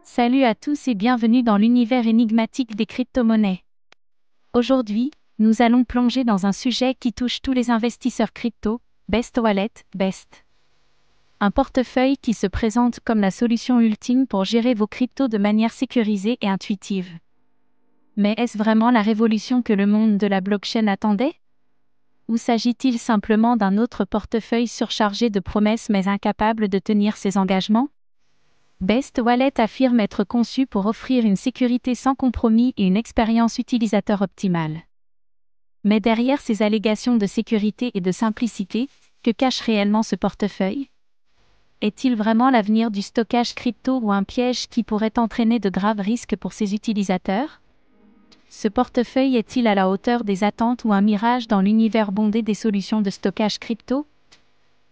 Salut à tous et bienvenue dans l'univers énigmatique des crypto-monnaies. Aujourd'hui, nous allons plonger dans un sujet qui touche tous les investisseurs crypto, Best Wallet, Best. Un portefeuille qui se présente comme la solution ultime pour gérer vos cryptos de manière sécurisée et intuitive. Mais est-ce vraiment la révolution que le monde de la blockchain attendait? Ou s'agit-il simplement d'un autre portefeuille surchargé de promesses mais incapable de tenir ses engagements? Best Wallet affirme être conçu pour offrir une sécurité sans compromis et une expérience utilisateur optimale. Mais derrière ces allégations de sécurité et de simplicité, que cache réellement ce portefeuille? Est-il vraiment l'avenir du stockage crypto ou un piège qui pourrait entraîner de graves risques pour ses utilisateurs? Ce portefeuille est-il à la hauteur des attentes ou un mirage dans l'univers bondé des solutions de stockage crypto?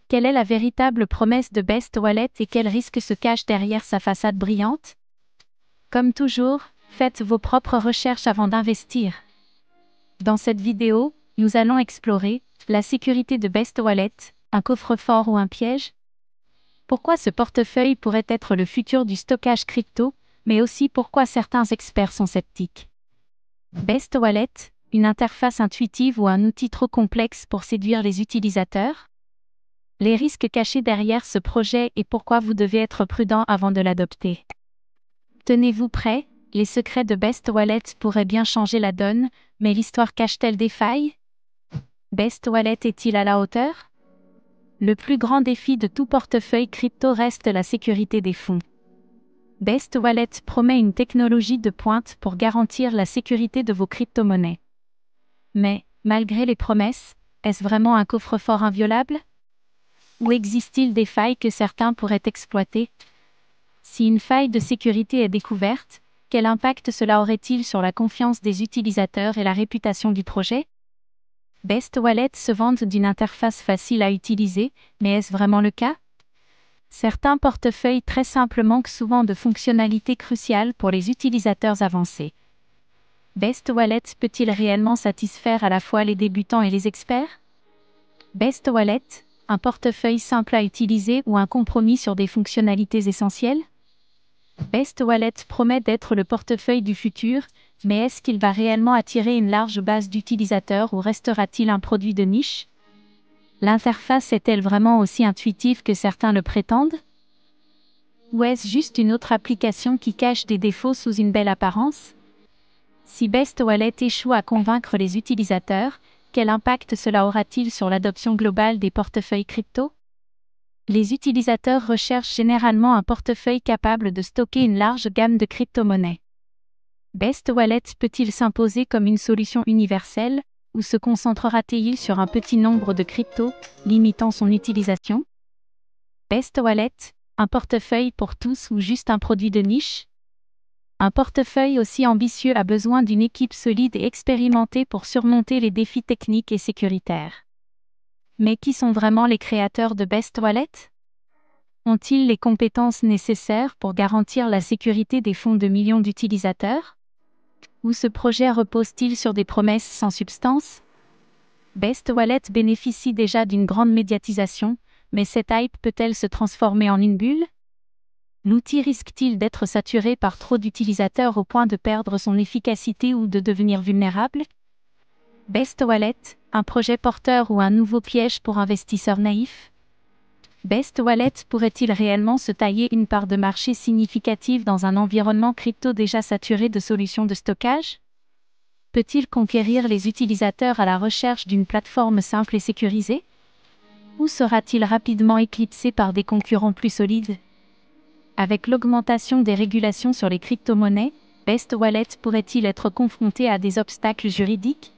Quelle est la véritable promesse de Best Wallet et quels risques se cachent derrière sa façade brillante? Comme toujours, faites vos propres recherches avant d'investir. Dans cette vidéo, nous allons explorer la sécurité de Best Wallet, un coffre-fort ou un piège? Pourquoi ce portefeuille pourrait être le futur du stockage crypto, mais aussi pourquoi certains experts sont sceptiques? Best Wallet, une interface intuitive ou un outil trop complexe pour séduire les utilisateurs? Les risques cachés derrière ce projet et pourquoi vous devez être prudent avant de l'adopter. Tenez-vous prêts, les secrets de Best Wallet pourraient bien changer la donne, mais l'histoire cache-t-elle des failles? Best Wallet est-il à la hauteur? Le plus grand défi de tout portefeuille crypto reste la sécurité des fonds. Best Wallet promet une technologie de pointe pour garantir la sécurité de vos crypto-monnaies. Mais, malgré les promesses, est-ce vraiment un coffre-fort inviolable? Ou existe-t-il des failles que certains pourraient exploiter? Si une faille de sécurité est découverte, quel impact cela aurait-il sur la confiance des utilisateurs et la réputation du projet? Best Wallet se vante d'une interface facile à utiliser, mais est-ce vraiment le cas? Certains portefeuilles très simples manquent souvent de fonctionnalités cruciales pour les utilisateurs avancés. Best Wallet peut-il réellement satisfaire à la fois les débutants et les experts? Best Wallet, un portefeuille simple à utiliser ou un compromis sur des fonctionnalités essentielles? Best Wallet promet d'être le portefeuille du futur, mais est-ce qu'il va réellement attirer une large base d'utilisateurs ou restera-t-il un produit de niche? L'interface est-elle vraiment aussi intuitive que certains le prétendent? Ou est-ce juste une autre application qui cache des défauts sous une belle apparence? Si Best Wallet échoue à convaincre les utilisateurs, quel impact cela aura-t-il sur l'adoption globale des portefeuilles crypto? Les utilisateurs recherchent généralement un portefeuille capable de stocker une large gamme de crypto-monnaies. Best Wallet peut-il s'imposer comme une solution universelle, ou se concentrera-t-il sur un petit nombre de cryptos, limitant son utilisation? Best Wallet, un portefeuille pour tous ou juste un produit de niche? Un portefeuille aussi ambitieux a besoin d'une équipe solide et expérimentée pour surmonter les défis techniques et sécuritaires. Mais qui sont vraiment les créateurs de Best Wallet? Ont-ils les compétences nécessaires pour garantir la sécurité des fonds de millions d'utilisateurs? Ou ce projet repose-t-il sur des promesses sans substance? Best Wallet bénéficie déjà d'une grande médiatisation, mais cette hype peut-elle se transformer en une bulle? L'outil risque-t-il d'être saturé par trop d'utilisateurs au point de perdre son efficacité ou de devenir vulnérable? Best Wallet, un projet porteur ou un nouveau piège pour investisseurs naïfs? Best Wallet pourrait-il réellement se tailler une part de marché significative dans un environnement crypto déjà saturé de solutions de stockage? Peut-il conquérir les utilisateurs à la recherche d'une plateforme simple et sécurisée? Ou sera-t-il rapidement éclipsé par des concurrents plus solides? Avec l'augmentation des régulations sur les crypto-monnaies, Best Wallet pourrait-il être confronté à des obstacles juridiques?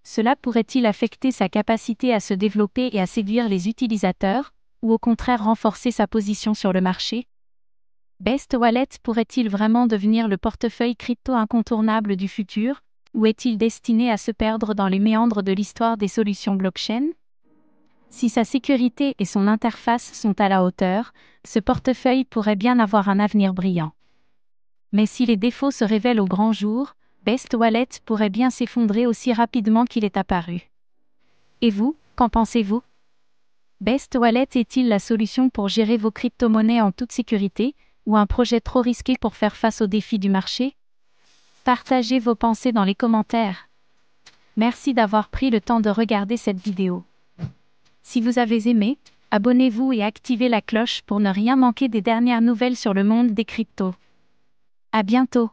Cela pourrait-il affecter sa capacité à se développer et à séduire les utilisateurs, ou au contraire renforcer sa position sur le marché? Best Wallet pourrait-il vraiment devenir le portefeuille crypto incontournable du futur, ou est-il destiné à se perdre dans les méandres de l'histoire des solutions blockchain? Si sa sécurité et son interface sont à la hauteur, ce portefeuille pourrait bien avoir un avenir brillant. Mais si les défauts se révèlent au grand jour, Best Wallet pourrait bien s'effondrer aussi rapidement qu'il est apparu. Et vous, qu'en pensez-vous? Best Wallet est-il la solution pour gérer vos crypto-monnaies en toute sécurité, ou un projet trop risqué pour faire face aux défis du marché? Partagez vos pensées dans les commentaires. Merci d'avoir pris le temps de regarder cette vidéo. Si vous avez aimé, abonnez-vous et activez la cloche pour ne rien manquer des dernières nouvelles sur le monde des cryptos. À bientôt!